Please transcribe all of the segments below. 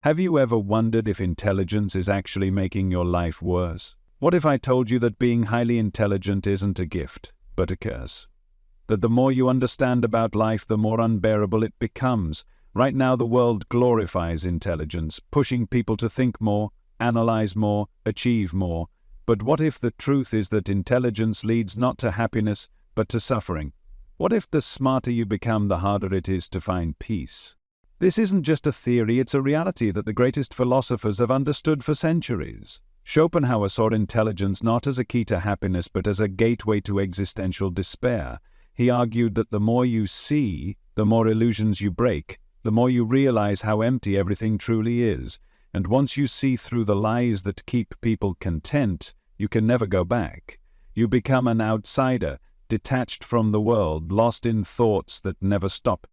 Have you ever wondered if intelligence is actually making your life worse? What if I told you that being highly intelligent isn't a gift, but a curse? That the more you understand about life, the more unbearable it becomes. Right now, the world glorifies intelligence, pushing people to think more, analyze more, achieve more. But what if the truth is that intelligence leads not to happiness, but to suffering? What if the smarter you become, the harder it is to find peace? This isn't just a theory, it's a reality that the greatest philosophers have understood for centuries. Schopenhauer saw intelligence not as a key to happiness, but as a gateway to existential despair. He argued that the more you see, the more illusions you break, the more you realize how empty everything truly is. And once you see through the lies that keep people content, you can never go back. You become an outsider, detached from the world, lost in thoughts that never stop.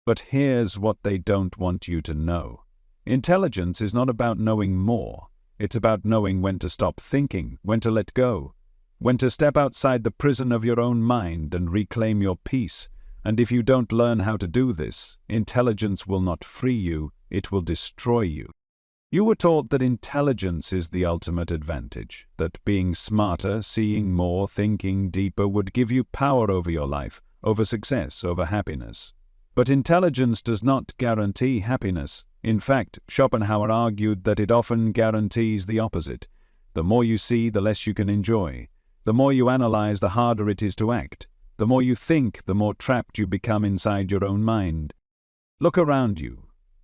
But here's what they don't want you to know. Intelligence is not about knowing more. It's about knowing when to stop thinking, when to let go, when to step outside the prison of your own mind and reclaim your peace. And if you don't learn how to do this, intelligence will not free you, it will destroy you. You were taught that intelligence is the ultimate advantage, that being smarter, seeing more, thinking deeper would give you power over your life, over success, over happiness. But intelligence does not guarantee happiness. In fact, Schopenhauer argued that it often guarantees the opposite. The more you see, the less you can enjoy. The more you analyze, the harder it is to act. The more you think, the more trapped you become inside your own mind. Look around you.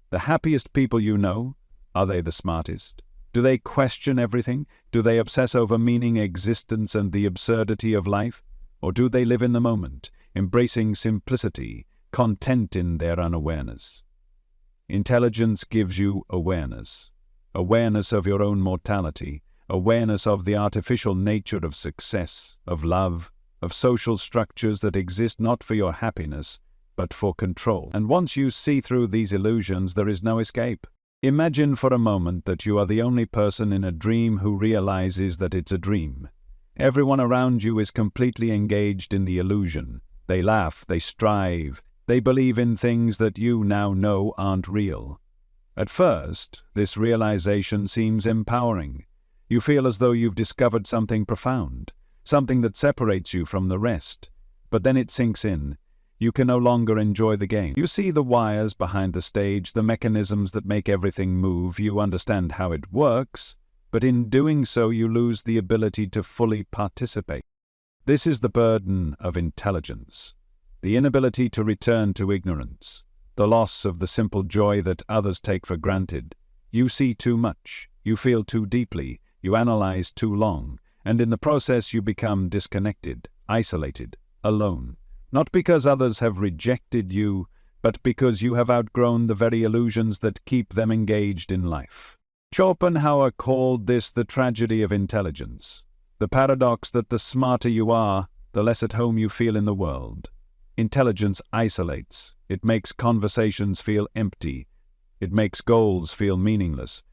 The happiest people you know, are they the smartest? Do they question everything? Do they obsess over meaning, existence, and the absurdity of life? Or do they live in the moment, embracing simplicity, content in their unawareness? Intelligence gives you awareness. Awareness of your own mortality, awareness of the artificial nature of success, of love, of social structures that exist not for your happiness, but for control. And once you see through these illusions, there is no escape. Imagine for a moment that you are the only person in a dream who realizes that it's a dream. Everyone around you is completely engaged in the illusion. They laugh, they strive, they believe in things that you now know aren't real. At first, this realization seems empowering. You feel as though you've discovered something profound, something that separates you from the rest. But then it sinks in. You can no longer enjoy the game. You see the wires behind the stage, the mechanisms that make everything move. You understand how it works, but in doing so you lose the ability to fully participate. This is the burden of intelligence. The inability to return to ignorance, the loss of the simple joy that others take for granted. You see too much, you feel too deeply, you analyze too long, and in the process you become disconnected, isolated, alone. Not because others have rejected you, but because you have outgrown the very illusions that keep them engaged in life. Schopenhauer called this the tragedy of intelligence, the paradox that the smarter you are, the less at home you feel in the world. Intelligence isolates. It makes conversations feel empty. It makes goals feel meaningless.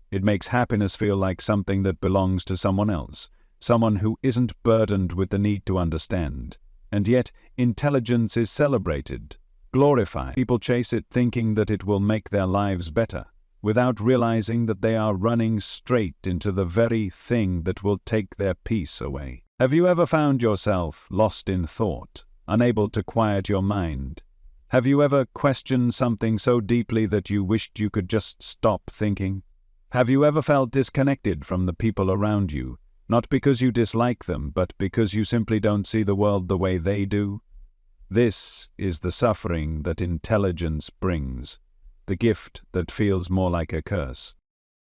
It makes happiness feel like something that belongs to someone else, someone who isn't burdened with the need to understand. And yet, intelligence is celebrated, glorified. People chase it thinking that it will make their lives better, without realizing that they are running straight into the very thing that will take their peace away. Have you ever found yourself lost in thought, unable to quiet your mind? Have you ever questioned something so deeply that you wished you could just stop thinking? Have you ever felt disconnected from the people around you, not because you dislike them, but because you simply don't see the world the way they do? This is the suffering that intelligence brings, the gift that feels more like a curse.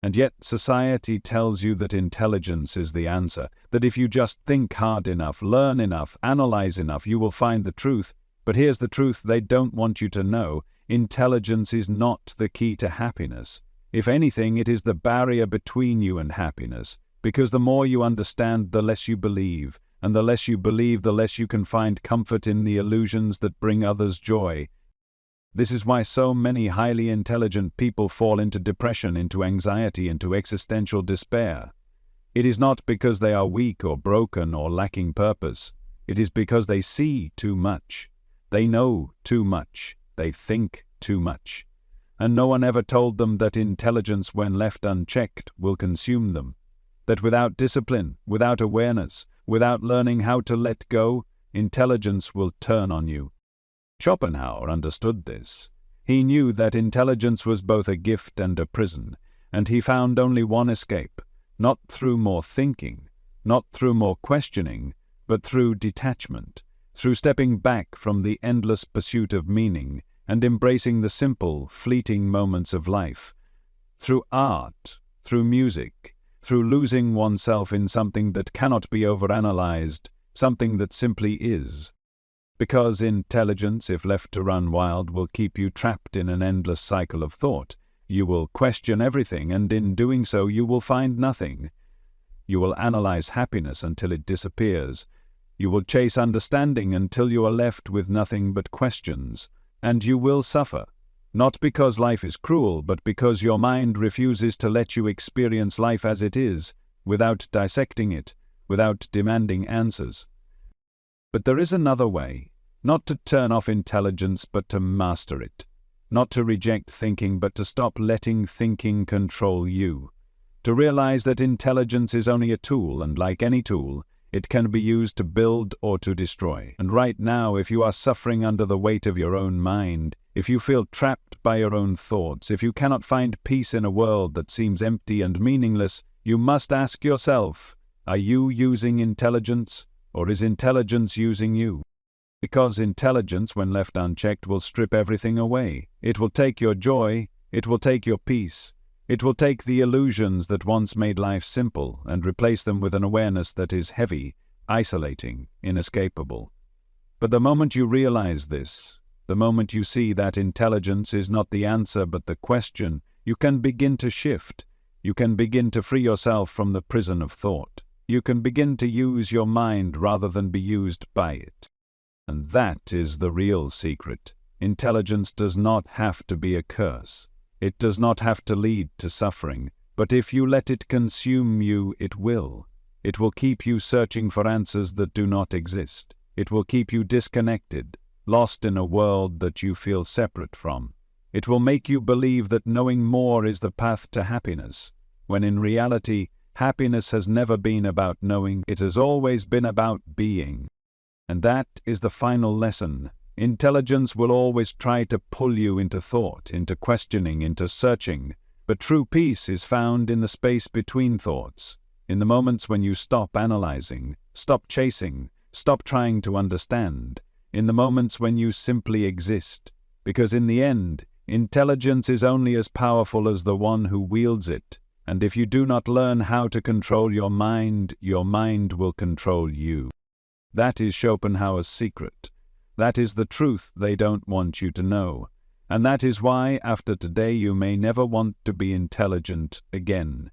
And yet society tells you that intelligence is the answer, that if you just think hard enough, learn enough, analyze enough, you will find the truth. But here's the truth they don't want you to know. Intelligence is not the key to happiness. If anything, it is the barrier between you and happiness, because the more you understand, the less you believe, and the less you believe, the less you can find comfort in the illusions that bring others joy. This is why so many highly intelligent people fall into depression, into anxiety, into existential despair. It is not because they are weak or broken or lacking purpose. It is because they see too much. They know too much. They think too much. and no one ever told them that intelligence, when left unchecked, will consume them. That without discipline, without awareness, without learning how to let go, intelligence will turn on you. Schopenhauer understood this. He knew that intelligence was both a gift and a prison, and he found only one escape, not through more thinking, not through more questioning, but through detachment, through stepping back from the endless pursuit of meaning and embracing the simple, fleeting moments of life, through art, through music, through losing oneself in something that cannot be overanalyzed, something that simply is. Because intelligence, if left to run wild, will keep you trapped in an endless cycle of thought. You will question everything, and in doing so you will find nothing. You will analyze happiness until it disappears. You will chase understanding until you are left with nothing but questions. And you will suffer, not because life is cruel, but because your mind refuses to let you experience life as it is, without dissecting it, without demanding answers. But there is another way, not to turn off intelligence, but to master it. Not to reject thinking, but to stop letting thinking control you. To realize that intelligence is only a tool, and like any tool, it can be used to build or to destroy. And right now, if you are suffering under the weight of your own mind, if you feel trapped by your own thoughts, if you cannot find peace in a world that seems empty and meaningless, you must ask yourself, are you using intelligence, or is intelligence using you? Because intelligence, when left unchecked, will strip everything away. It will take your joy, it will take your peace, it will take the illusions that once made life simple and replace them with an awareness that is heavy, isolating, inescapable. But the moment you realize this, the moment you see that intelligence is not the answer but the question, you can begin to shift. You can begin to free yourself from the prison of thought. You can begin to use your mind rather than be used by it. And that is the real secret. Intelligence does not have to be a curse. It does not have to lead to suffering. But if you let it consume you, it will. It will keep you searching for answers that do not exist. It will keep you disconnected, lost in a world that you feel separate from. It will make you believe that knowing more is the path to happiness, when in reality, happiness has never been about knowing, it has always been about being. And that is the final lesson. Intelligence will always try to pull you into thought, into questioning, into searching. But true peace is found in the space between thoughts, in the moments when you stop analyzing, stop chasing, stop trying to understand, in the moments when you simply exist. Because in the end, intelligence is only as powerful as the one who wields it. And if you do not learn how to control your mind will control you. That is Schopenhauer's secret. That is the truth they don't want you to know. And that is why, after today, you may never want to be intelligent again.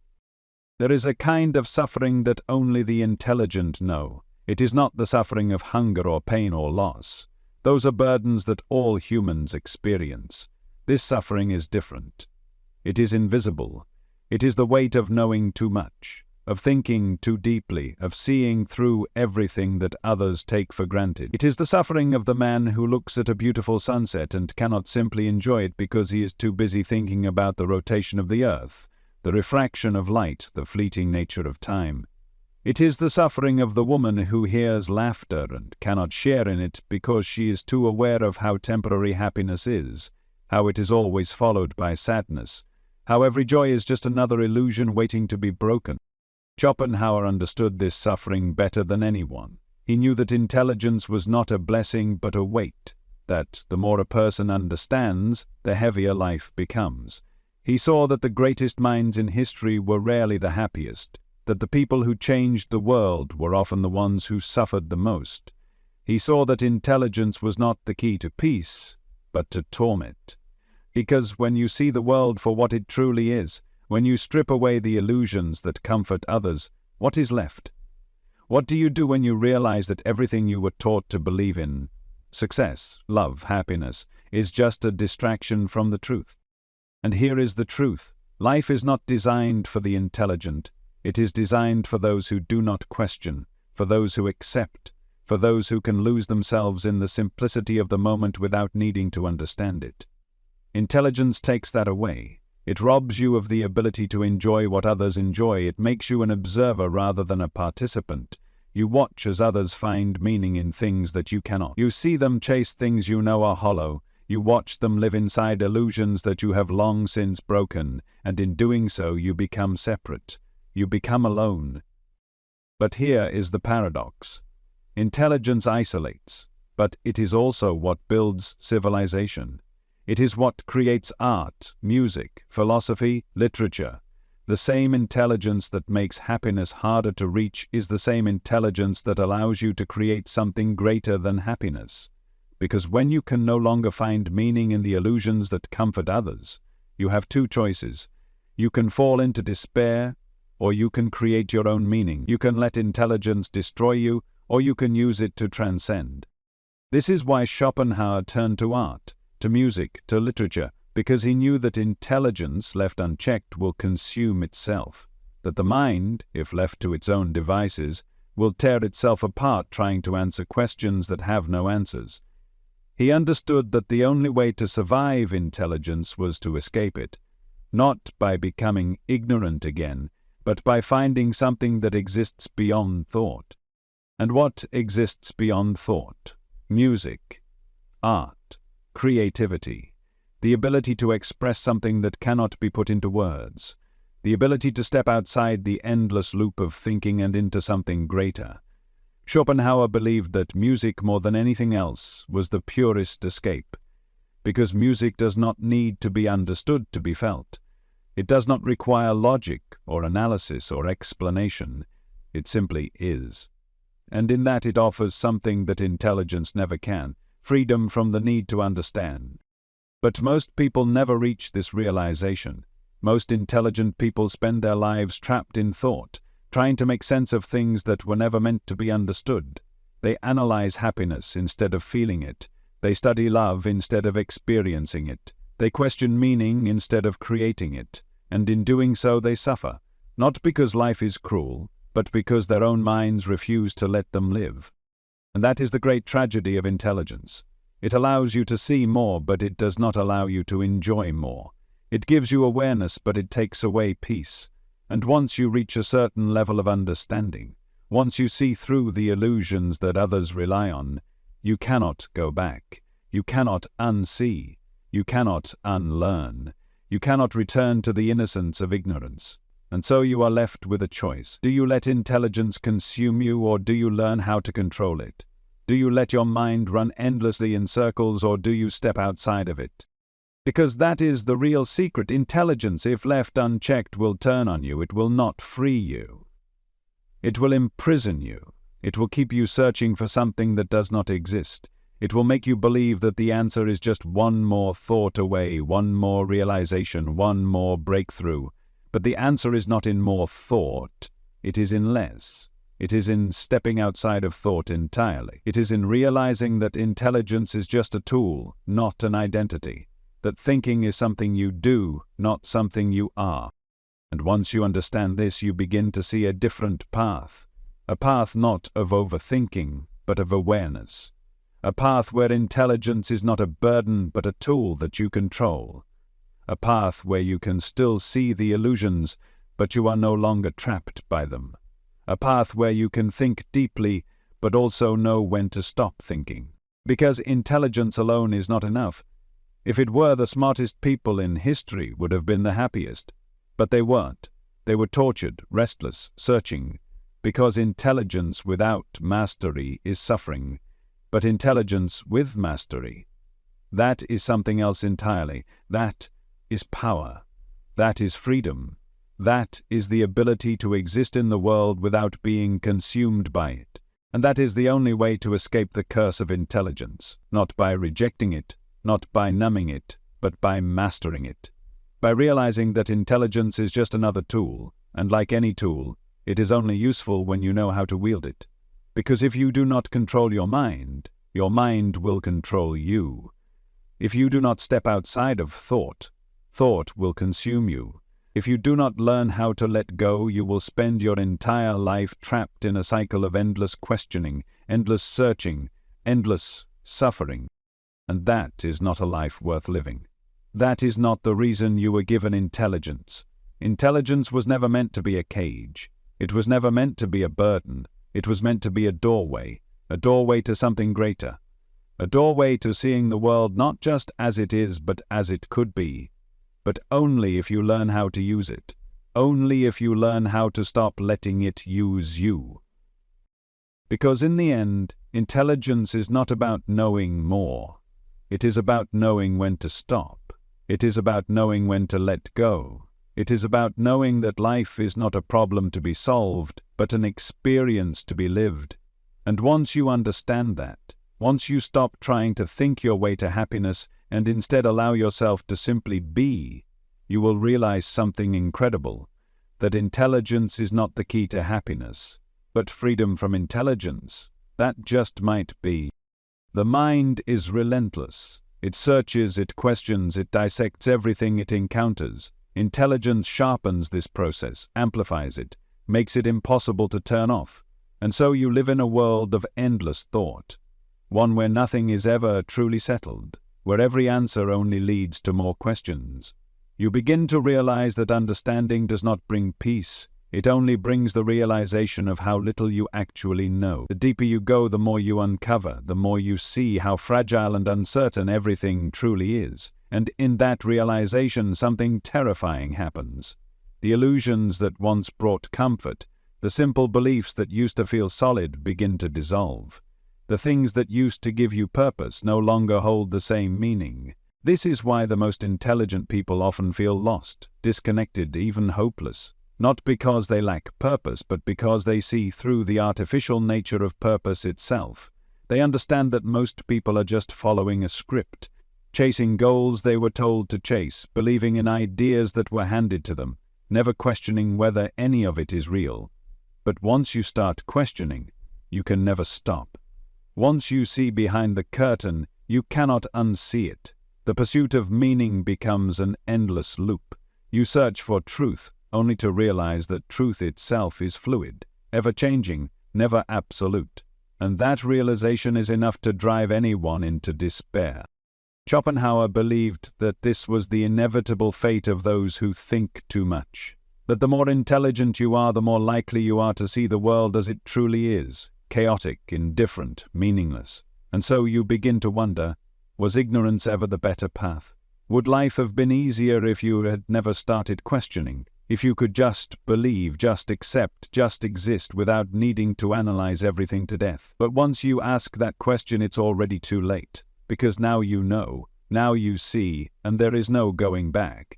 There is a kind of suffering that only the intelligent know. It is not the suffering of hunger or pain or loss. Those are burdens that all humans experience. This suffering is different. It is invisible. It is the weight of knowing too much, of thinking too deeply, of seeing through everything that others take for granted. It is the suffering of the man who looks at a beautiful sunset and cannot simply enjoy it because he is too busy thinking about the rotation of the earth, the refraction of light, the fleeting nature of time. It is the suffering of the woman who hears laughter and cannot share in it because she is too aware of how temporary happiness is, how it is always followed by sadness, how every joy is just another illusion waiting to be broken. Schopenhauer understood this suffering better than anyone. He knew that intelligence was not a blessing but a weight, that the more a person understands, the heavier life becomes. He saw that the greatest minds in history were rarely the happiest, that the people who changed the world were often the ones who suffered the most. He saw that intelligence was not the key to peace, but to torment. Because when you see the world for what it truly is, when you strip away the illusions that comfort others, what is left? What do you do when you realize that everything you were taught to believe in, success, love, happiness, is just a distraction from the truth? And here is the truth. Life is not designed for the intelligent. It is designed for those who do not question, for those who accept, for those who can lose themselves in the simplicity of the moment without needing to understand it. Intelligence takes that away. It robs you of the ability to enjoy what others enjoy. It makes you an observer rather than a participant. You watch as others find meaning in things that you cannot. You see them chase things you know are hollow. You watch them live inside illusions that you have long since broken, and in doing so you become separate. You become alone. But here is the paradox. Intelligence isolates, but it is also what builds civilization. It is what creates art, music, philosophy, literature. The same intelligence that makes happiness harder to reach is the same intelligence that allows you to create something greater than happiness. Because when you can no longer find meaning in the illusions that comfort others, you have two choices. You can fall into despair, or you can create your own meaning. You can let intelligence destroy you, or you can use it to transcend. This is why Schopenhauer turned to art, to music, to literature, because he knew that intelligence left unchecked will consume itself, that the mind, if left to its own devices, will tear itself apart trying to answer questions that have no answers. He understood that the only way to survive intelligence was to escape it, not by becoming ignorant again, but by finding something that exists beyond thought. And what exists beyond thought? Music, art, creativity, the ability to express something that cannot be put into words, the ability to step outside the endless loop of thinking and into something greater. Schopenhauer believed that music, more than anything else, was the purest escape, because music does not need to be understood to be felt. It does not require logic or analysis or explanation. It simply is. And in that it offers something that intelligence never can, freedom from the need to understand. But most people never reach this realization. Most intelligent people spend their lives trapped in thought, trying to make sense of things that were never meant to be understood. They analyze happiness instead of feeling it. They study love instead of experiencing it. They question meaning instead of creating it. And in doing so they suffer, not because life is cruel, but because their own minds refuse to let them live. And that is the great tragedy of intelligence. It allows you to see more, but it does not allow you to enjoy more. It gives you awareness, but it takes away peace. And once you reach a certain level of understanding, once you see through the illusions that others rely on, you cannot go back. You cannot unsee. You cannot unlearn. You cannot return to the innocence of ignorance. And so you are left with a choice. Do you let intelligence consume you, or do you learn how to control it? Do you let your mind run endlessly in circles, or do you step outside of it? Because that is the real secret. Intelligence, if left unchecked, will turn on you. It will not free you. It will imprison you. It will keep you searching for something that does not exist. It will make you believe that the answer is just one more thought away, one more realization, one more breakthrough. But the answer is not in more thought. It is in less. It is in stepping outside of thought entirely. It is in realizing that intelligence is just a tool, not an identity. That thinking is something you do, not something you are. And once you understand this, you begin to see a different path. A path not of overthinking, but of awareness. A path where intelligence is not a burden, but a tool that you control. A path where you can still see the illusions, but you are no longer trapped by them. A path where you can think deeply, but also know when to stop thinking. Because intelligence alone is not enough. If it were, the smartest people in history would have been the happiest. But they weren't. They were tortured, restless, searching. Because intelligence without mastery is suffering. But intelligence with mastery, that is something else entirely. That is power. That is freedom. That is the ability to exist in the world without being consumed by it. And that is the only way to escape the curse of intelligence, not by rejecting it, not by numbing it, but by mastering it. By realizing that intelligence is just another tool, and like any tool, it is only useful when you know how to wield it. Because if you do not control your mind will control you. If you do not step outside of thought, thought will consume you. If you do not learn how to let go, you will spend your entire life trapped in a cycle of endless questioning, endless searching, endless suffering. And that is not a life worth living. That is not the reason you were given intelligence. Intelligence was never meant to be a cage. It was never meant to be a burden. It was meant to be a doorway to something greater. A doorway to seeing the world not just as it is, but as it could be. But only if you learn how to use it. Only if you learn how to stop letting it use you. Because in the end, intelligence is not about knowing more. It is about knowing when to stop. It is about knowing when to let go. It is about knowing that life is not a problem to be solved, but an experience to be lived. And once you understand that, once you stop trying to think your way to happiness and instead allow yourself to simply be, you will realize something incredible, that intelligence is not the key to happiness, but freedom from intelligence. That just might be. The mind is relentless. It searches, it questions, it dissects everything it encounters. Intelligence sharpens this process, amplifies it, makes it impossible to turn off. And so you live in a world of endless thought, one where nothing is ever truly settled, where every answer only leads to more questions. You begin to realize that understanding does not bring peace. It only brings the realization of how little you actually know. The deeper you go, the more you uncover, the more you see how fragile and uncertain everything truly is. And in that realization, something terrifying happens. The illusions that once brought comfort, the simple beliefs that used to feel solid, begin to dissolve. The things that used to give you purpose no longer hold the same meaning. This is why the most intelligent people often feel lost, disconnected, even hopeless. Not because they lack purpose, but because they see through the artificial nature of purpose itself. They understand that most people are just following a script, chasing goals they were told to chase, believing in ideas that were handed to them, never questioning whether any of it is real. But once you start questioning, you can never stop. Once you see behind the curtain, you cannot unsee it. The pursuit of meaning becomes an endless loop. You search for truth, only to realize that truth itself is fluid, ever-changing, never absolute. And that realization is enough to drive anyone into despair. Schopenhauer believed that this was the inevitable fate of those who think too much. That the more intelligent you are, the more likely you are to see the world as it truly is, chaotic, indifferent, meaningless. And so you begin to wonder, was ignorance ever the better path? Would life have been easier if you had never started questioning? If you could just believe, just accept, just exist without needing to analyze everything to death? But once you ask that question, it's already too late. Because now you know, now you see, and there is no going back.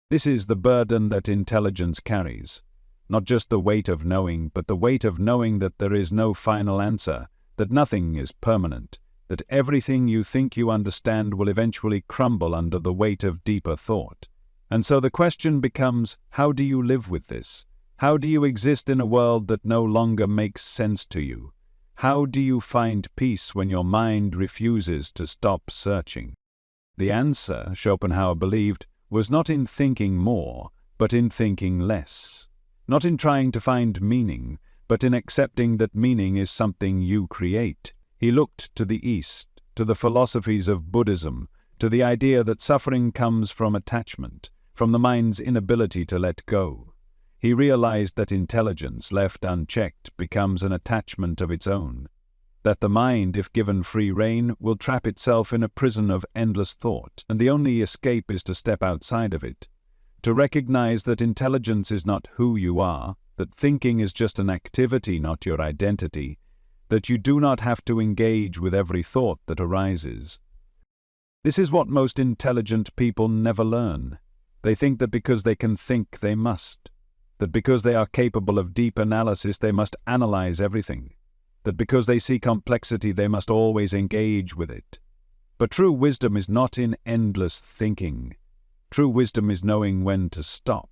This is the burden that intelligence carries. Not just the weight of knowing, but the weight of knowing that there is no final answer, that nothing is permanent, that everything you think you understand will eventually crumble under the weight of deeper thought. And so the question becomes, how do you live with this? How do you exist in a world that no longer makes sense to you? How do you find peace when your mind refuses to stop searching? The answer, Schopenhauer believed, was not in thinking more, but in thinking less. Not in trying to find meaning, but in accepting that meaning is something you create. He looked to the East, to the philosophies of Buddhism, to the idea that suffering comes from attachment, from the mind's inability to let go. He realized that intelligence, left unchecked, becomes an attachment of its own. That the mind, if given free rein, will trap itself in a prison of endless thought, and the only escape is to step outside of it. To recognize that intelligence is not who you are, that thinking is just an activity, not your identity, that you do not have to engage with every thought that arises. This is what most intelligent people never learn. They think that because they can think, they must. That because they are capable of deep analysis, they must analyze everything. That because they see complexity, they must always engage with it. But true wisdom is not in endless thinking. True wisdom is knowing when to stop,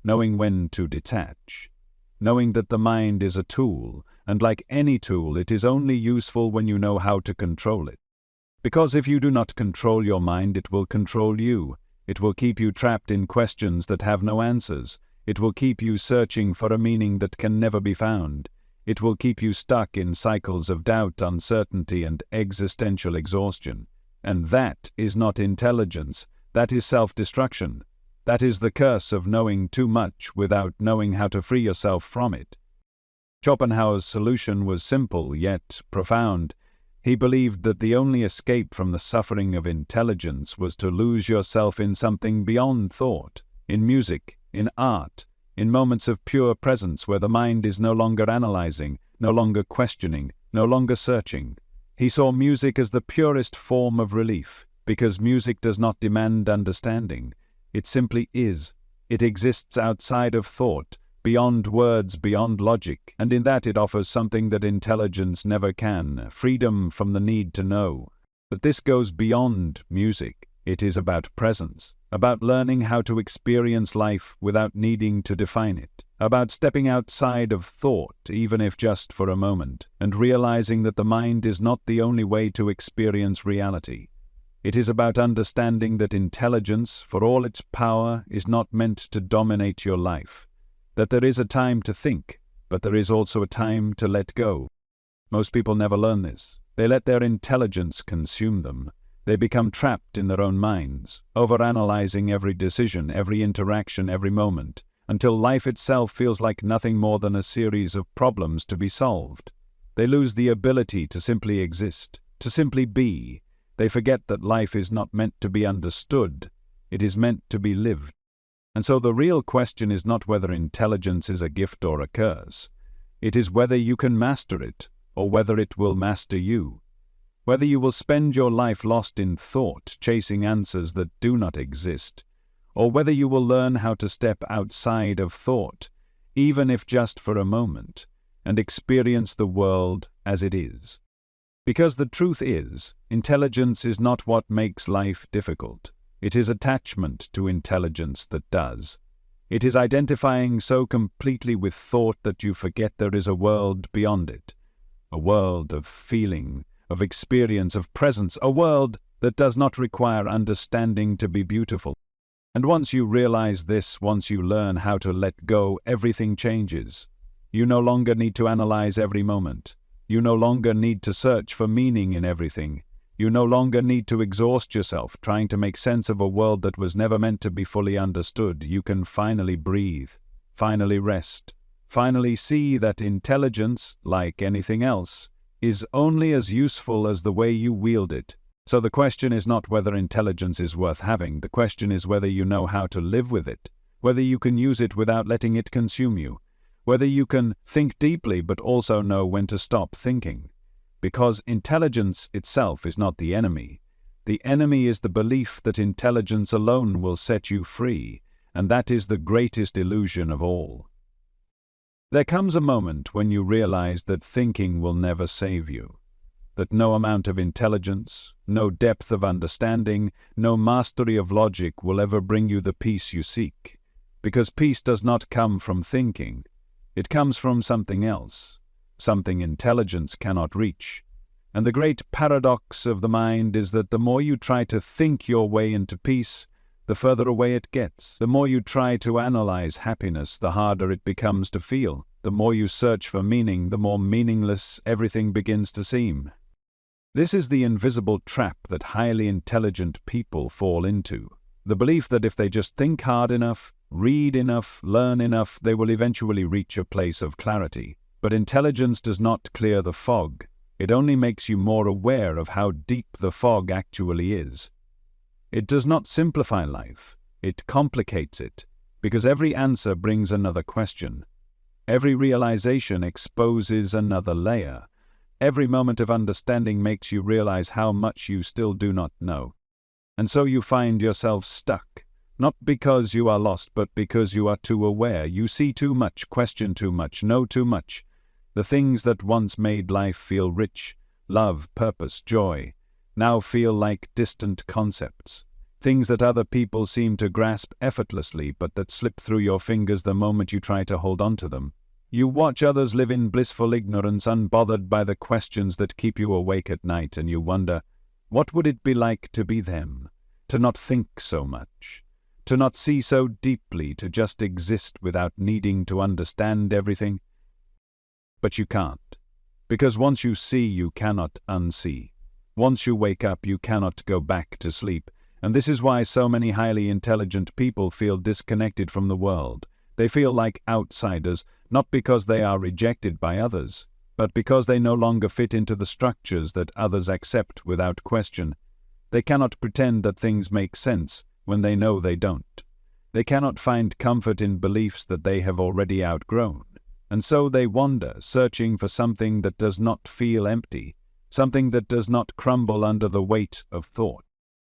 knowing when to detach, knowing that the mind is a tool, and like any tool, it is only useful when you know how to control it. Because if you do not control your mind, it will control you. It will keep you trapped in questions that have no answers. It will keep you searching for a meaning that can never be found. It will keep you stuck in cycles of doubt, uncertainty, and existential exhaustion. And that is not intelligence. That is self-destruction. That is the curse of knowing too much without knowing how to free yourself from it. Schopenhauer's solution was simple yet profound. He believed that the only escape from the suffering of intelligence was to lose yourself in something beyond thought, in music, in art, in moments of pure presence where the mind is no longer analyzing, no longer questioning, no longer searching. He saw music as the purest form of relief, because music does not demand understanding. It simply is. It exists outside of thought, beyond words, beyond logic, and in that it offers something that intelligence never can, freedom from the need to know. But this goes beyond music. It is about presence, about learning how to experience life without needing to define it, about stepping outside of thought, even if just for a moment, and realizing that the mind is not the only way to experience reality. It is about understanding that intelligence, for all its power, is not meant to dominate your life. That there is a time to think, but there is also a time to let go. Most people never learn this. They let their intelligence consume them. They become trapped in their own minds, overanalyzing every decision, every interaction, every moment, until life itself feels like nothing more than a series of problems to be solved. They lose the ability to simply exist, to simply be. They forget that life is not meant to be understood. It is meant to be lived. And so the real question is not whether intelligence is a gift or a curse. It is whether you can master it, or whether it will master you. Whether you will spend your life lost in thought, chasing answers that do not exist, or whether you will learn how to step outside of thought, even if just for a moment, and experience the world as it is. Because the truth is, intelligence is not what makes life difficult. It is attachment to intelligence that does. It is identifying so completely with thought that you forget there is a world beyond it. A world of feeling, of experience, of presence. A world that does not require understanding to be beautiful. And once you realize this, once you learn how to let go, everything changes. You no longer need to analyze every moment. You no longer need to search for meaning in everything. You no longer need to exhaust yourself trying to make sense of a world that was never meant to be fully understood. You can finally breathe, finally rest, finally see that intelligence, like anything else, is only as useful as the way you wield it. So the question is not whether intelligence is worth having. The question is whether you know how to live with it, whether you can use it without letting it consume you, whether you can think deeply but also know when to stop thinking. Because intelligence itself is not the enemy. The enemy is the belief that intelligence alone will set you free, and that is the greatest illusion of all. There comes a moment when you realize that thinking will never save you, that no amount of intelligence, no depth of understanding, no mastery of logic will ever bring you the peace you seek, because peace does not come from thinking. It comes from something else, something intelligence cannot reach. And the great paradox of the mind is that the more you try to think your way into peace, the further away it gets. The more you try to analyze happiness, the harder it becomes to feel. The more you search for meaning, the more meaningless everything begins to seem. This is the invisible trap that highly intelligent people fall into. The belief that if they just think hard enough, read enough, learn enough, they will eventually reach a place of clarity. But intelligence does not clear the fog. It only makes you more aware of how deep the fog actually is. It does not simplify life. It complicates it, because every answer brings another question. Every realization exposes another layer. Every moment of understanding makes you realize how much you still do not know. And so you find yourself stuck, not because you are lost, but because you are too aware. You see too much, question too much, know too much. The things that once made life feel rich, love, purpose, joy, now feel like distant concepts. Things that other people seem to grasp effortlessly, but that slip through your fingers the moment you try to hold on to them. You watch others live in blissful ignorance, unbothered by the questions that keep you awake at night, and you wonder, what would it be like to be them? To not think so much, to not see so deeply, to just exist without needing to understand everything? But you can't, because once you see, you cannot unsee. Once you wake up, you cannot go back to sleep, And this is why so many highly intelligent people feel disconnected from the world. They feel like outsiders, not because they are rejected by others, but because they no longer fit into the structures that others accept without question. They cannot pretend that things make sense when they know they don't. They cannot find comfort in beliefs that they have already outgrown. And so they wander, searching for something that does not feel empty, something that does not crumble under the weight of thought.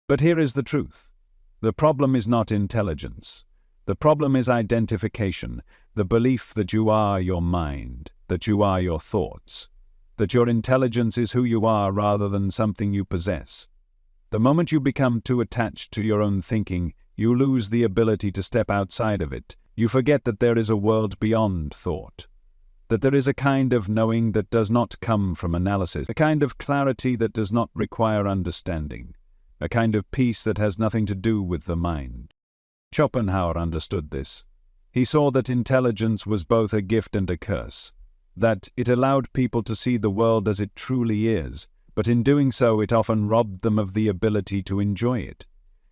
But here is the truth. The problem is not intelligence. The problem is identification, the belief that you are your mind, that you are your thoughts, that your intelligence is who you are rather than something you possess. The moment you become too attached to your own thinking, you lose the ability to step outside of it. You forget that there is a world beyond thought, that there is a kind of knowing that does not come from analysis, a kind of clarity that does not require understanding, a kind of peace that has nothing to do with the mind. Schopenhauer understood this. He saw that intelligence was both a gift and a curse, that it allowed people to see the world as it truly is, but in doing so it often robbed them of the ability to enjoy it.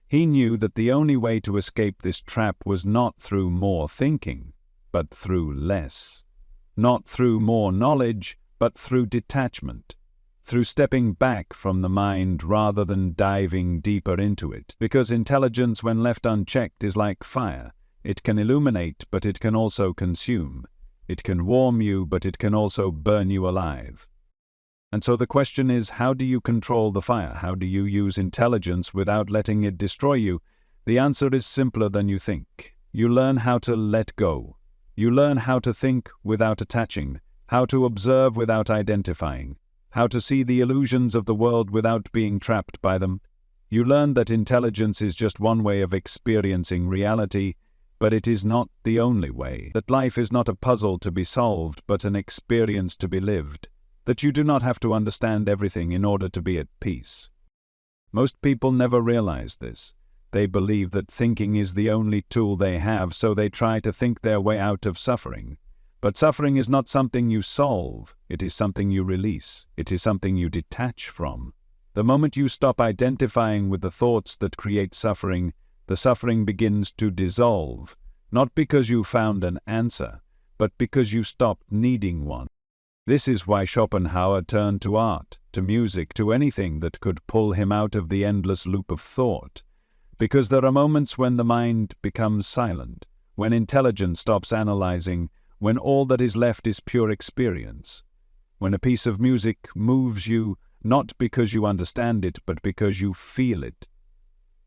He knew that the only way to escape this trap was not through more thinking, but through less. Not through more knowledge, but through detachment. Through stepping back from the mind rather than diving deeper into it. Because intelligence, when left unchecked, is like fire. It can illuminate, but it can also consume. It can warm you, but it can also burn you alive. And so the question is, how do you control the fire? How do you use intelligence without letting it destroy you? The answer is simpler than you think. You learn how to let go. You learn how to think without attaching, how to observe without identifying, how to see the illusions of the world without being trapped by them. You learn that intelligence is just one way of experiencing reality, but it is not the only way. That life is not a puzzle to be solved, but an experience to be lived. That you do not have to understand everything in order to be at peace. Most people never realize this. They believe that thinking is the only tool they have, so they try to think their way out of suffering. But suffering is not something you solve, it is something you release, it is something you detach from. The moment you stop identifying with the thoughts that create suffering, the suffering begins to dissolve, not because you found an answer, but because you stopped needing one. This is why Schopenhauer turned to art, to music, to anything that could pull him out of the endless loop of thought. Because there are moments when the mind becomes silent, when intelligence stops analyzing, when all that is left is pure experience. When a piece of music moves you, not because you understand it, but because you feel it.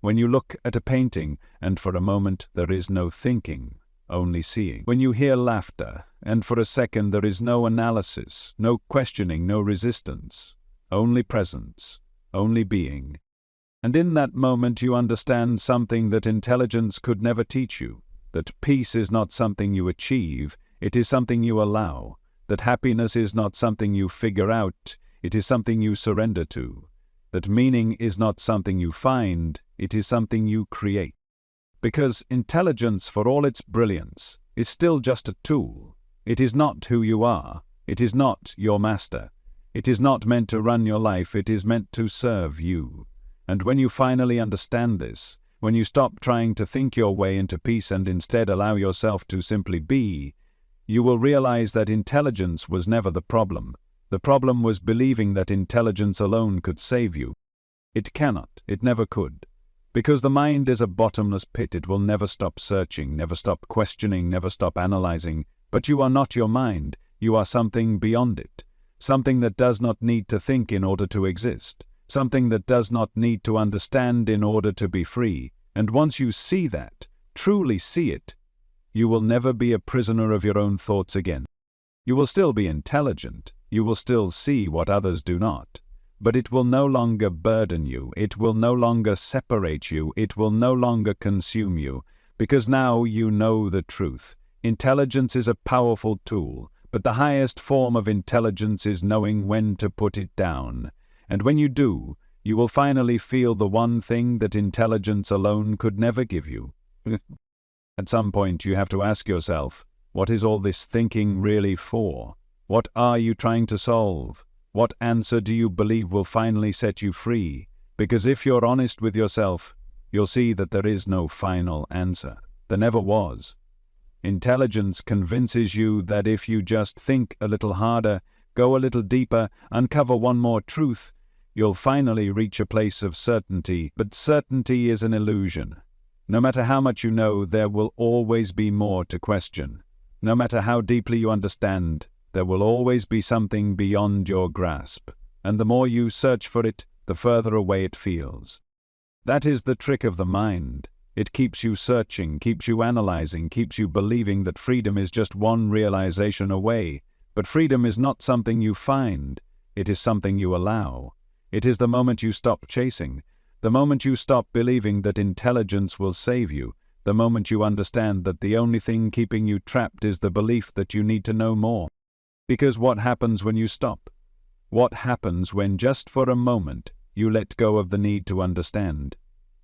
When you look at a painting, and for a moment there is no thinking, only seeing. When you hear laughter, and for a second there is no analysis, no questioning, no resistance, only presence, only being. And in that moment you understand something that intelligence could never teach you, that peace is not something you achieve, it is something you allow, that happiness is not something you figure out, it is something you surrender to, that meaning is not something you find, it is something you create. Because intelligence, for all its brilliance, is still just a tool. It is not who you are, it is not your master, it is not meant to run your life, it is meant to serve you. And when you finally understand this, when you stop trying to think your way into peace and instead allow yourself to simply be, you will realize that intelligence was never the problem. The problem was believing that intelligence alone could save you. It cannot, it never could. Because the mind is a bottomless pit, it will never stop searching, never stop questioning, never stop analyzing. But you are not your mind, you are something beyond it. Something that does not need to think in order to exist. Something that does not need to understand in order to be free. And once you see that, truly see it, you will never be a prisoner of your own thoughts again. You will still be intelligent, you will still see what others do not. But it will no longer burden you, it will no longer separate you, it will no longer consume you, because now you know the truth. Intelligence is a powerful tool, but the highest form of intelligence is knowing when to put it down. And when you do, you will finally feel the one thing that intelligence alone could never give you. At some point you have to ask yourself, what is all this thinking really for? What are you trying to solve? What answer do you believe will finally set you free? Because if you're honest with yourself, you'll see that there is no final answer. There never was. Intelligence convinces you that if you just think a little harder, go a little deeper, uncover one more truth, you'll finally reach a place of certainty. But certainty is an illusion. No matter how much you know, there will always be more to question. No matter how deeply you understand, there will always be something beyond your grasp. And the more you search for it, the further away it feels. That is the trick of the mind. It keeps you searching, keeps you analyzing, keeps you believing that freedom is just one realization away. But freedom is not something you find. It is something you allow. It is the moment you stop chasing, the moment you stop believing that intelligence will save you, the moment you understand that the only thing keeping you trapped is the belief that you need to know more. Because what happens when you stop? What happens when just for a moment you let go of the need to understand?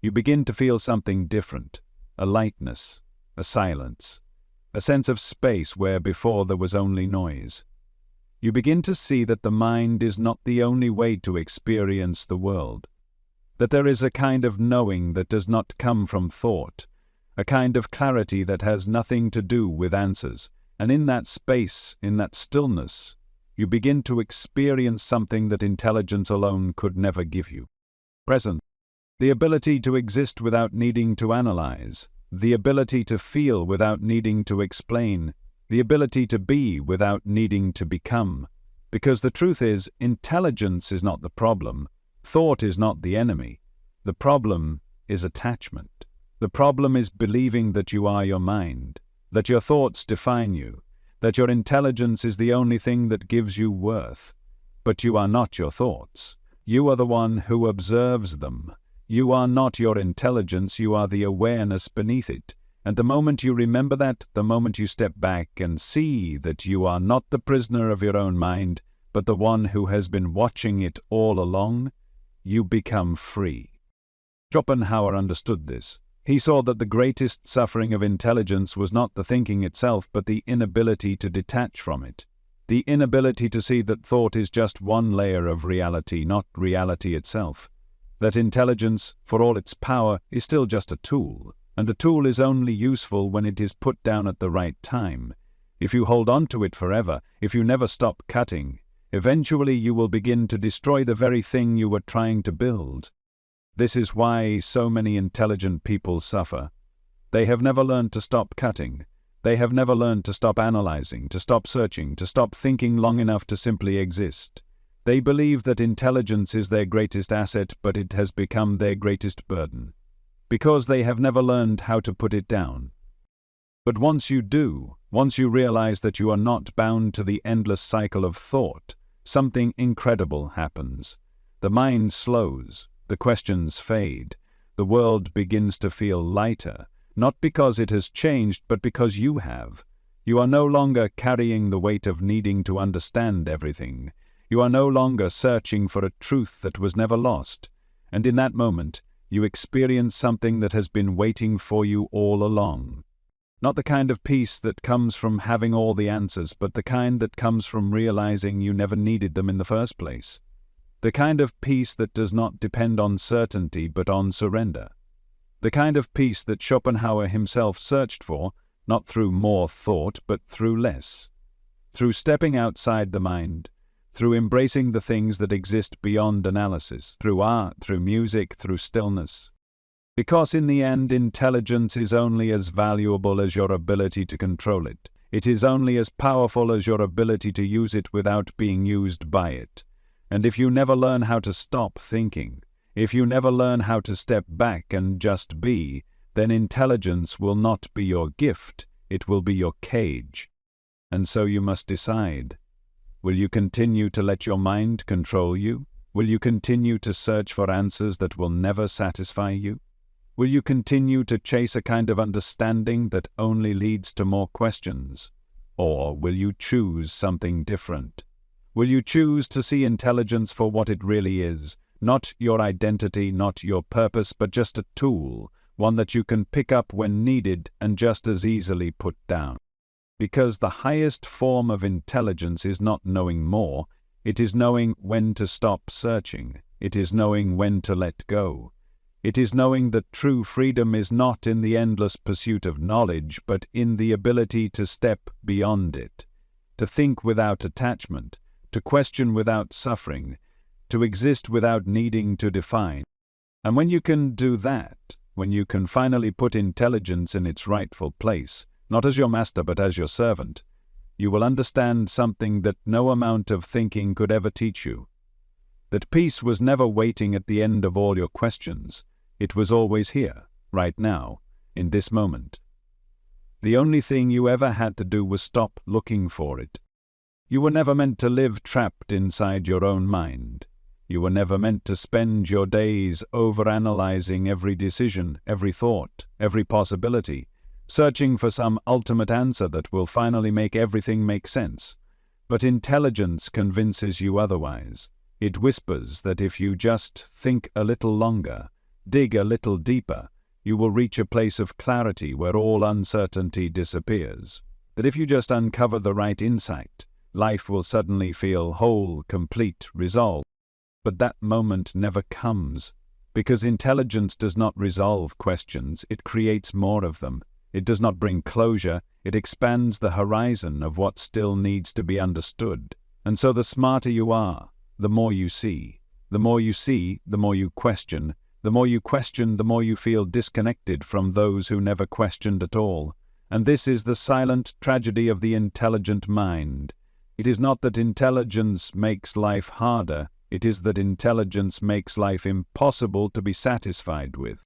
You begin to feel something different, a lightness, a silence, a sense of space where before there was only noise. You begin to see that the mind is not the only way to experience the world, that there is a kind of knowing that does not come from thought, a kind of clarity that has nothing to do with answers, and in that space, in that stillness, you begin to experience something that intelligence alone could never give you. Presence. The ability to exist without needing to analyze, the ability to feel without needing to explain, the ability to be without needing to become. Because the truth is, intelligence is not the problem, thought is not the enemy. The problem is attachment. The problem is believing that you are your mind, that your thoughts define you, that your intelligence is the only thing that gives you worth. But you are not your thoughts. You are the one who observes them. You are not your intelligence, you are the awareness beneath it. And the moment you remember that, the moment you step back and see that you are not the prisoner of your own mind, but the one who has been watching it all along, you become free. Schopenhauer understood this. He saw that the greatest suffering of intelligence was not the thinking itself, but the inability to detach from it. The inability to see that thought is just one layer of reality, not reality itself. That intelligence, for all its power, is still just a tool, and a tool is only useful when it is put down at the right time. If you hold on to it forever, if you never stop cutting, eventually you will begin to destroy the very thing you were trying to build. This is why so many intelligent people suffer. They have never learned to stop cutting. They have never learned to stop analyzing, to stop searching, to stop thinking long enough to simply exist. They believe that intelligence is their greatest asset, but it has become their greatest burden, because they have never learned how to put it down. But once you do, once you realize that you are not bound to the endless cycle of thought, something incredible happens. The mind slows, the questions fade, the world begins to feel lighter, not because it has changed, but because you have. You are no longer carrying the weight of needing to understand everything. You are no longer searching for a truth that was never lost, and in that moment, you experience something that has been waiting for you all along. Not the kind of peace that comes from having all the answers, but the kind that comes from realizing you never needed them in the first place. The kind of peace that does not depend on certainty, but on surrender. The kind of peace that Schopenhauer himself searched for, not through more thought, but through less. Through stepping outside the mind, through embracing the things that exist beyond analysis, through art, through music, through stillness. Because in the end, intelligence is only as valuable as your ability to control it. It is only as powerful as your ability to use it without being used by it. And if you never learn how to stop thinking, if you never learn how to step back and just be, then intelligence will not be your gift, it will be your cage. And so you must decide. Will you continue to let your mind control you? Will you continue to search for answers that will never satisfy you? Will you continue to chase a kind of understanding that only leads to more questions? Or will you choose something different? Will you choose to see intelligence for what it really is? Not your identity, not your purpose, but just a tool, one that you can pick up when needed and just as easily put down. Because the highest form of intelligence is not knowing more, it is knowing when to stop searching, it is knowing when to let go. It is knowing that true freedom is not in the endless pursuit of knowledge, but in the ability to step beyond it, to think without attachment, to question without suffering, to exist without needing to define. And when you can do that, when you can finally put intelligence in its rightful place, not as your master but as your servant, you will understand something that no amount of thinking could ever teach you. That peace was never waiting at the end of all your questions. It was always here, right now, in this moment. The only thing you ever had to do was stop looking for it. You were never meant to live trapped inside your own mind. You were never meant to spend your days overanalyzing every decision, every thought, every possibility, searching for some ultimate answer that will finally make everything make sense. But intelligence convinces you otherwise. It whispers that if you just think a little longer, dig a little deeper, you will reach a place of clarity where all uncertainty disappears. That if you just uncover the right insight, life will suddenly feel whole, complete, resolved. But that moment never comes, because intelligence does not resolve questions, it creates more of them. It does not bring closure, it expands the horizon of what still needs to be understood. And so the smarter you are, the more you see. The more you see, the more you question. The more you question, the more you feel disconnected from those who never questioned at all. And this is the silent tragedy of the intelligent mind. It is not that intelligence makes life harder, it is that intelligence makes life impossible to be satisfied with.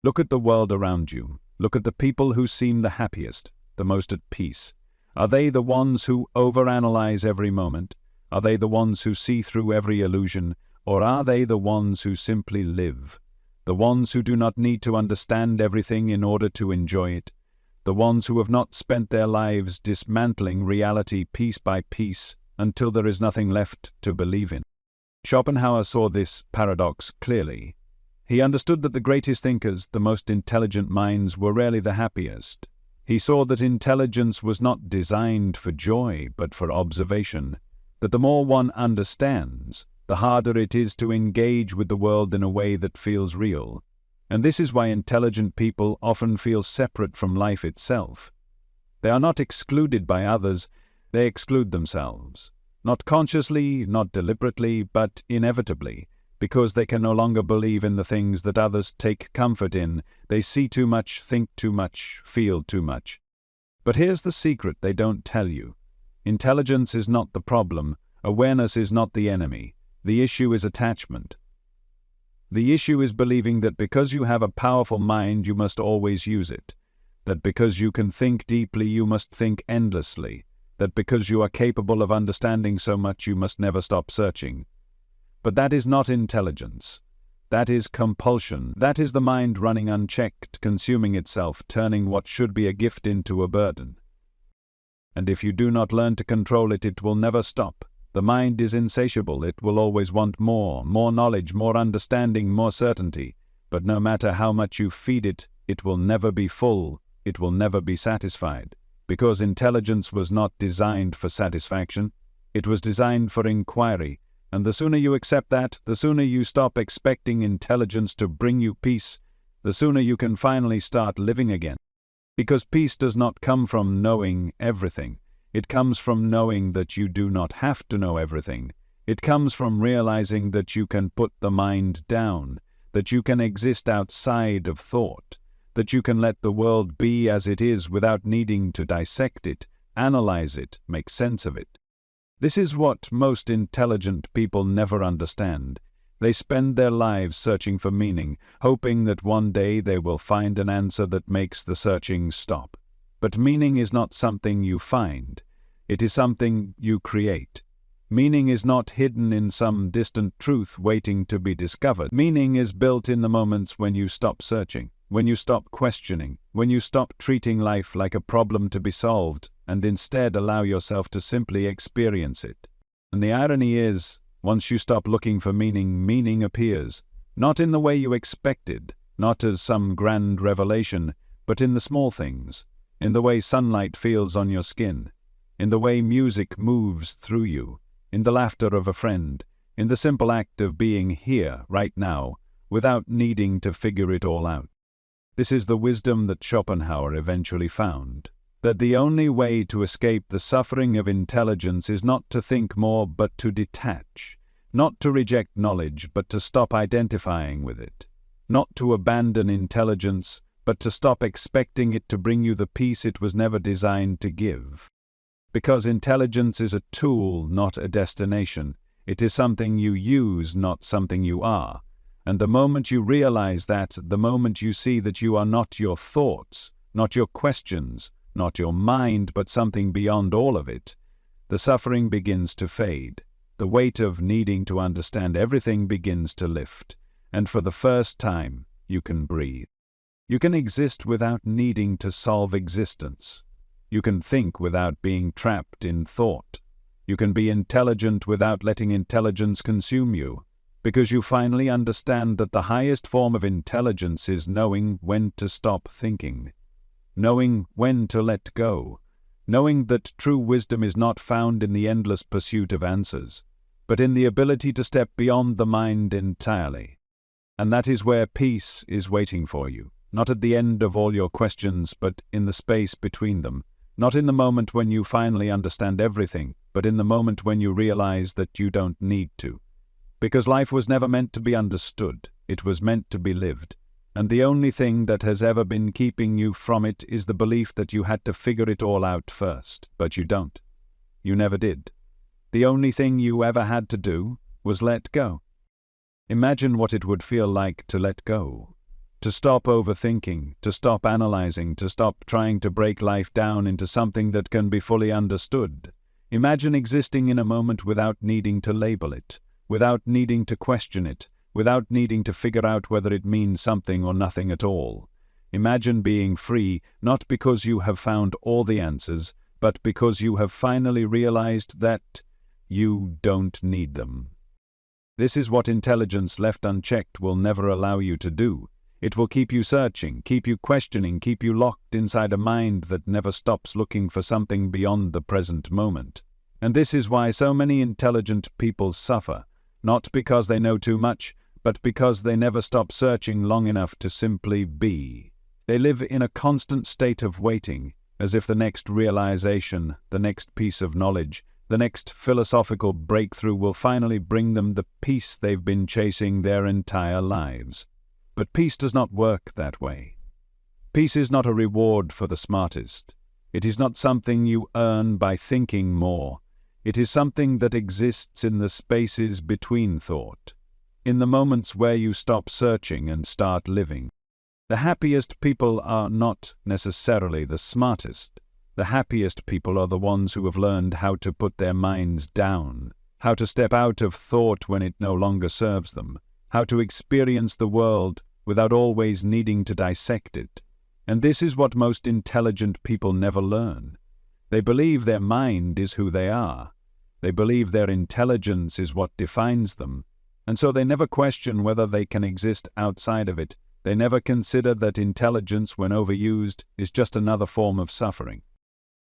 Look at the world around you. Look at the people who seem the happiest, the most at peace. Are they the ones who overanalyze every moment? Are they the ones who see through every illusion? Or are they the ones who simply live? The ones who do not need to understand everything in order to enjoy it? The ones who have not spent their lives dismantling reality piece by piece until there is nothing left to believe in? Schopenhauer saw this paradox clearly. He understood that the greatest thinkers, the most intelligent minds, were rarely the happiest. He saw that intelligence was not designed for joy, but for observation. That the more one understands, the harder it is to engage with the world in a way that feels real. And this is why intelligent people often feel separate from life itself. They are not excluded by others, they exclude themselves. Not consciously, not deliberately, but inevitably, because they can no longer believe in the things that others take comfort in. They see too much, think too much, feel too much. But here's the secret they don't tell you. Intelligence is not the problem, awareness is not the enemy. The issue is attachment. The issue is believing that because you have a powerful mind you must always use it. That because you can think deeply you must think endlessly. That because you are capable of understanding so much you must never stop searching. But that is not intelligence. That is compulsion. That is the mind running unchecked, consuming itself, turning what should be a gift into a burden. And if you do not learn to control it, it will never stop. The mind is insatiable. It will always want more knowledge, more understanding, more certainty. But no matter how much you feed it, it will never be full. It will never be satisfied. Because intelligence was not designed for satisfaction. It was designed for inquiry. And the sooner you accept that, the sooner you stop expecting intelligence to bring you peace, the sooner you can finally start living again. Because peace does not come from knowing everything. It comes from knowing that you do not have to know everything. It comes from realizing that you can put the mind down, that you can exist outside of thought, that you can let the world be as it is without needing to dissect it, analyze it, make sense of it. This is what most intelligent people never understand. They spend their lives searching for meaning, hoping that one day they will find an answer that makes the searching stop. But meaning is not something you find. It is something you create. Meaning is not hidden in some distant truth waiting to be discovered. Meaning is built in the moments when you stop searching, when you stop questioning, when you stop treating life like a problem to be solved, and instead allow yourself to simply experience it. And the irony is, once you stop looking for meaning, meaning appears, not in the way you expected, not as some grand revelation, but in the small things, in the way sunlight feels on your skin, in the way music moves through you, in the laughter of a friend, in the simple act of being here, right now, without needing to figure it all out. This is the wisdom that Schopenhauer eventually found, that the only way to escape the suffering of intelligence is not to think more but to detach, not to reject knowledge but to stop identifying with it, not to abandon intelligence but to stop expecting it to bring you the peace it was never designed to give. Because intelligence is a tool, not a destination. It is something you use, not something you are. And the moment you realize that, the moment you see that you are not your thoughts, not your questions, not your mind, but something beyond all of it, the suffering begins to fade. The weight of needing to understand everything begins to lift. And for the first time, you can breathe. You can exist without needing to solve existence. You can think without being trapped in thought. You can be intelligent without letting intelligence consume you, because you finally understand that the highest form of intelligence is knowing when to stop thinking, knowing when to let go, knowing that true wisdom is not found in the endless pursuit of answers, but in the ability to step beyond the mind entirely. And that is where peace is waiting for you, not at the end of all your questions, but in the space between them. Not in the moment when you finally understand everything, but in the moment when you realize that you don't need to. Because life was never meant to be understood, it was meant to be lived. And the only thing that has ever been keeping you from it is the belief that you had to figure it all out first. But you don't. You never did. The only thing you ever had to do was let go. Imagine what it would feel like to let go. To stop overthinking, to stop analyzing, to stop trying to break life down into something that can be fully understood. Imagine existing in a moment without needing to label it, without needing to question it, without needing to figure out whether it means something or nothing at all. Imagine being free, not because you have found all the answers, but because you have finally realized that you don't need them. This is what intelligence left unchecked will never allow you to do. It will keep you searching, keep you questioning, keep you locked inside a mind that never stops looking for something beyond the present moment. And this is why so many intelligent people suffer, not because they know too much, but because they never stop searching long enough to simply be. They live in a constant state of waiting, as if the next realization, the next piece of knowledge, the next philosophical breakthrough will finally bring them the peace they've been chasing their entire lives. But peace does not work that way. Peace is not a reward for the smartest. It is not something you earn by thinking more. It is something that exists in the spaces between thought, in the moments where you stop searching and start living. The happiest people are not necessarily the smartest. The happiest people are the ones who have learned how to put their minds down, how to step out of thought when it no longer serves them, how to experience the world without always needing to dissect it. And this is what most intelligent people never learn. They believe their mind is who they are. They believe their intelligence is what defines them. And so they never question whether they can exist outside of it. They never consider that intelligence, when overused, is just another form of suffering.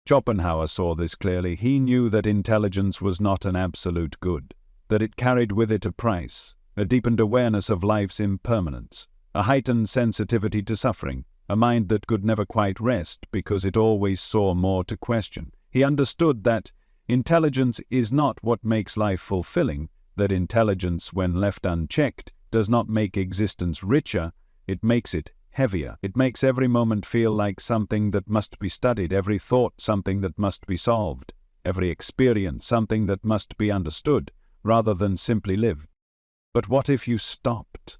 Schopenhauer saw this clearly. He knew that intelligence was not an absolute good, that it carried with it a price, a deepened awareness of life's impermanence, a heightened sensitivity to suffering, a mind that could never quite rest because it always saw more to question. He understood that intelligence is not what makes life fulfilling, that intelligence, when left unchecked, does not make existence richer, it makes it heavier. It makes every moment feel like something that must be studied, every thought something that must be solved, every experience something that must be understood, rather than simply lived. But what if you stopped?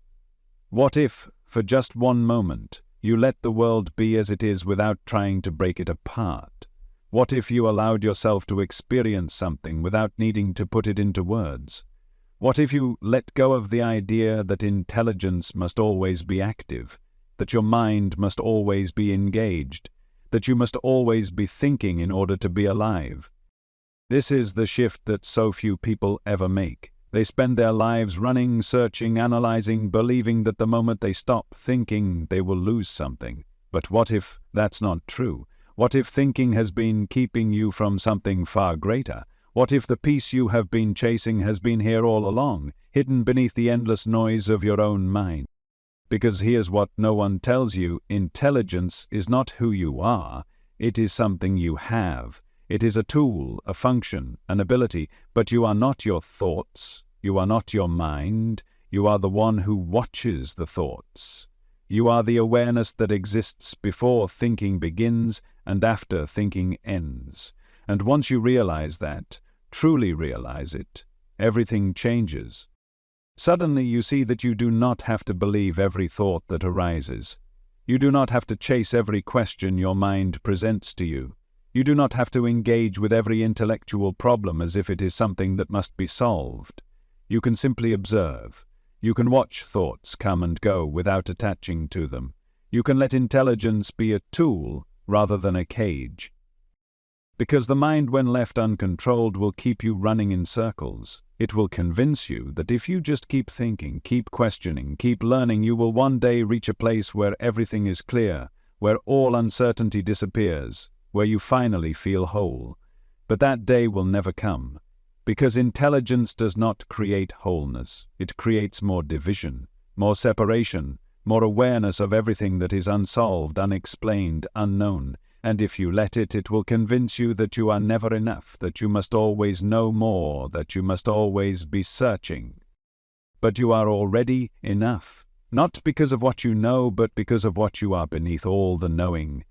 What if, for just one moment, you let the world be as it is without trying to break it apart? What if you allowed yourself to experience something without needing to put it into words? What if you let go of the idea that intelligence must always be active, that your mind must always be engaged, that you must always be thinking in order to be alive? This is the shift that so few people ever make. They spend their lives running, searching, analyzing, believing that the moment they stop thinking, they will lose something. But what if that's not true? What if thinking has been keeping you from something far greater? What if the peace you have been chasing has been here all along, hidden beneath the endless noise of your own mind? Because here's what no one tells you: intelligence is not who you are, it is something you have. It is a tool, a function, an ability, but you are not your thoughts, you are not your mind, you are the one who watches the thoughts. You are the awareness that exists before thinking begins and after thinking ends. And once you realize that, truly realize it, everything changes. Suddenly you see that you do not have to believe every thought that arises. You do not have to chase every question your mind presents to you. You do not have to engage with every intellectual problem as if it is something that must be solved. You can simply observe. You can watch thoughts come and go without attaching to them. You can let intelligence be a tool rather than a cage. Because the mind, when left uncontrolled, will keep you running in circles. It will convince you that if you just keep thinking, keep questioning, keep learning, you will one day reach a place where everything is clear, where all uncertainty disappears, where you finally feel whole. But that day will never come. Because intelligence does not create wholeness. It creates more division, more separation, more awareness of everything that is unsolved, unexplained, unknown. And if you let it, it will convince you that you are never enough, that you must always know more, that you must always be searching. But you are already enough, not because of what you know, but because of what you are beneath all the knowing.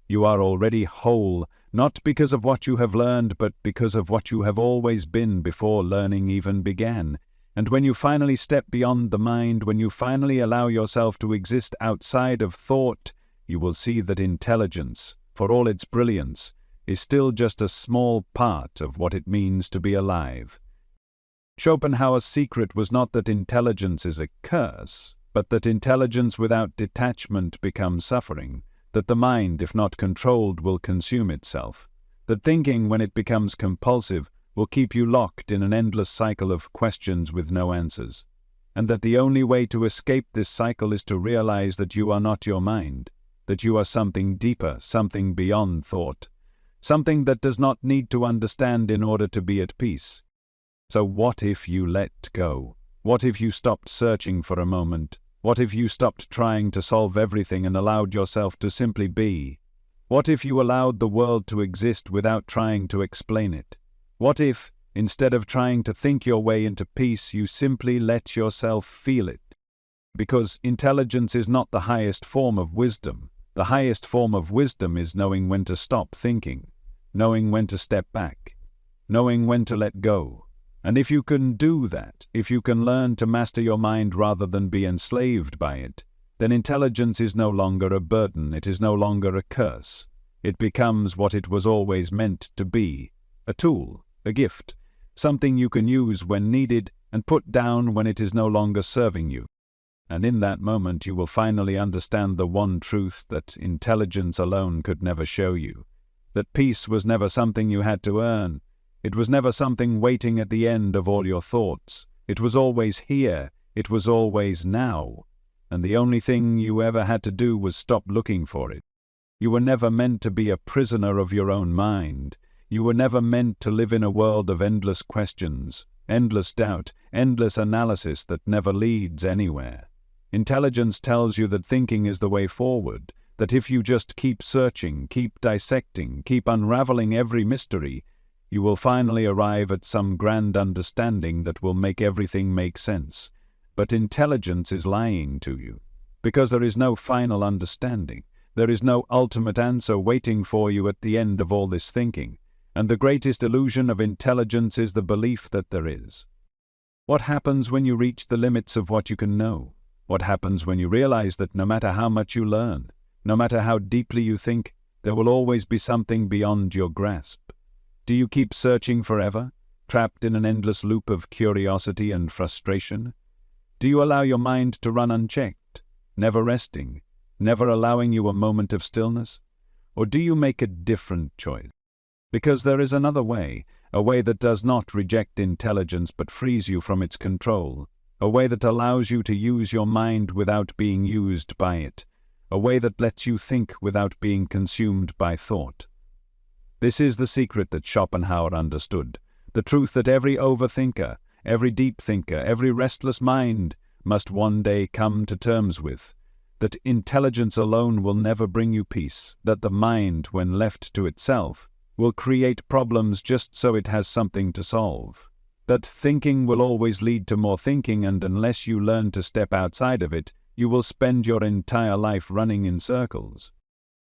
You are already whole, not because of what you have learned, but because of what you have always been before learning even began. And when you finally step beyond the mind, when you finally allow yourself to exist outside of thought, you will see that intelligence, for all its brilliance, is still just a small part of what it means to be alive. Schopenhauer's secret was not that intelligence is a curse, but that intelligence without detachment becomes suffering. That the mind, if not controlled, will consume itself. That thinking, when it becomes compulsive, will keep you locked in an endless cycle of questions with no answers. And that the only way to escape this cycle is to realize that you are not your mind, that you are something deeper, something beyond thought, something that does not need to understand in order to be at peace. So what if you let go? What if you stopped searching for a moment? What if you stopped trying to solve everything and allowed yourself to simply be? What if you allowed the world to exist without trying to explain it? What if, instead of trying to think your way into peace, you simply let yourself feel it? Because intelligence is not the highest form of wisdom. The highest form of wisdom is knowing when to stop thinking, knowing when to step back, knowing when to let go. And if you can do that, if you can learn to master your mind rather than be enslaved by it, then intelligence is no longer a burden, it is no longer a curse. It becomes what it was always meant to be, a tool, a gift, something you can use when needed and put down when it is no longer serving you. And in that moment you will finally understand the one truth that intelligence alone could never show you, that peace was never something you had to earn. It was never something waiting at the end of all your thoughts. It was always here. It was always now. And the only thing you ever had to do was stop looking for it. You were never meant to be a prisoner of your own mind. You were never meant to live in a world of endless questions, endless doubt, endless analysis that never leads anywhere. Intelligence tells you that thinking is the way forward, that if you just keep searching, keep dissecting, keep unraveling every mystery, you will finally arrive at some grand understanding that will make everything make sense. But intelligence is lying to you, because there is no final understanding. There is no ultimate answer waiting for you at the end of all this thinking. And the greatest illusion of intelligence is the belief that there is. What happens when you reach the limits of what you can know? What happens when you realize that no matter how much you learn, no matter how deeply you think, there will always be something beyond your grasp? Do you keep searching forever, trapped in an endless loop of curiosity and frustration? Do you allow your mind to run unchecked, never resting, never allowing you a moment of stillness? Or do you make a different choice? Because there is another way, a way that does not reject intelligence but frees you from its control, a way that allows you to use your mind without being used by it, a way that lets you think without being consumed by thought. This is the secret that Schopenhauer understood, The truth that every overthinker, every deep thinker, every restless mind must one day come to terms with. That intelligence alone will never bring you peace. That the mind, when left to itself, will create problems just so it has something to solve. That thinking will always lead to more thinking, and unless you learn to step outside of it, you will spend your entire life running in circles.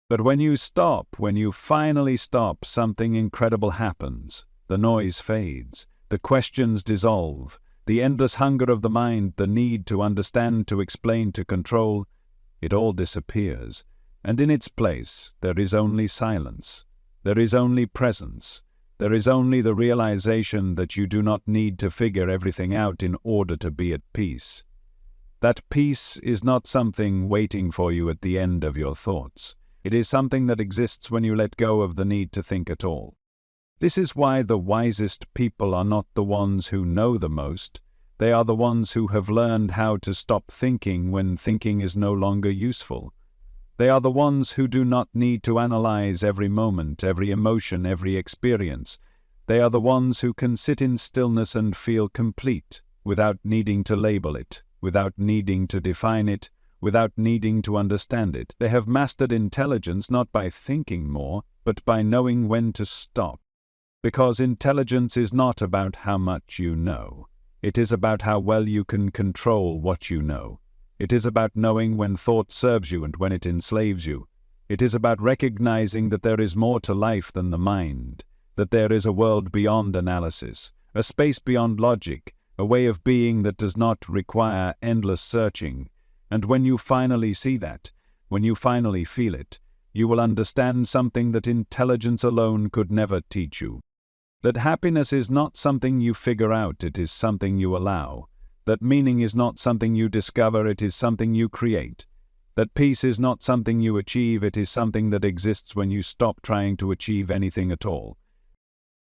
But when you finally stop, something incredible happens. The noise fades, the questions dissolve, the endless hunger of the mind, the need to understand, to explain, to control, it all disappears, and in its place there is only silence, there is only presence, there is only the realization that you do not need to figure everything out in order to be at peace. That peace is not something waiting for you at the end of your thoughts. It is something that exists when you let go of the need to think at all. This is why the wisest people are not the ones who know the most. They are the ones who have learned how to stop thinking when thinking is no longer useful. They are the ones who do not need to analyze every moment, every emotion, every experience. They are the ones who can sit in stillness and feel complete without needing to label it, without needing to define it, without needing to understand it. They have mastered intelligence not by thinking more, but by knowing when to stop. Because intelligence is not about how much you know. It is about how well you can control what you know. It is about knowing when thought serves you and when it enslaves you. It is about recognizing that there is more to life than the mind, that there is a world beyond analysis, a space beyond logic, a way of being that does not require endless searching. And when you finally see that, when you finally feel it, you will understand something that intelligence alone could never teach you. That happiness is not something you figure out, it is something you allow. That meaning is not something you discover, it is something you create. That peace is not something you achieve, it is something that exists when you stop trying to achieve anything at all.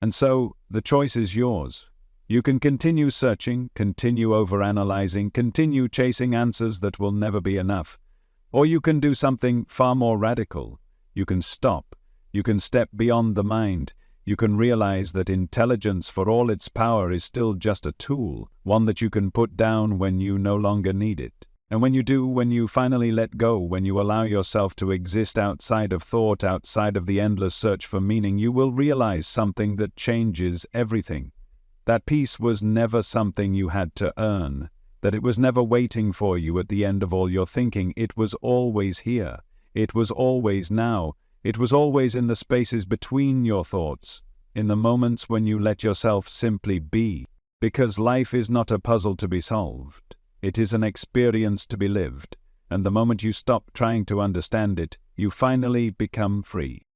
And so, the choice is yours. You can continue searching, continue overanalyzing, continue chasing answers that will never be enough. Or you can do something far more radical. You can stop. You can step beyond the mind. You can realize that intelligence, for all its power, is still just a tool, one that you can put down when you no longer need it. And when you do, when you finally let go, when you allow yourself to exist outside of thought, outside of the endless search for meaning, you will realize something that changes everything. That peace was never something you had to earn, that it was never waiting for you at the end of all your thinking. It was always here. It was always now. It was always in the spaces between your thoughts, in the moments when you let yourself simply be. Because life is not a puzzle to be solved. It is an experience to be lived. And the moment you stop trying to understand it, you finally become free.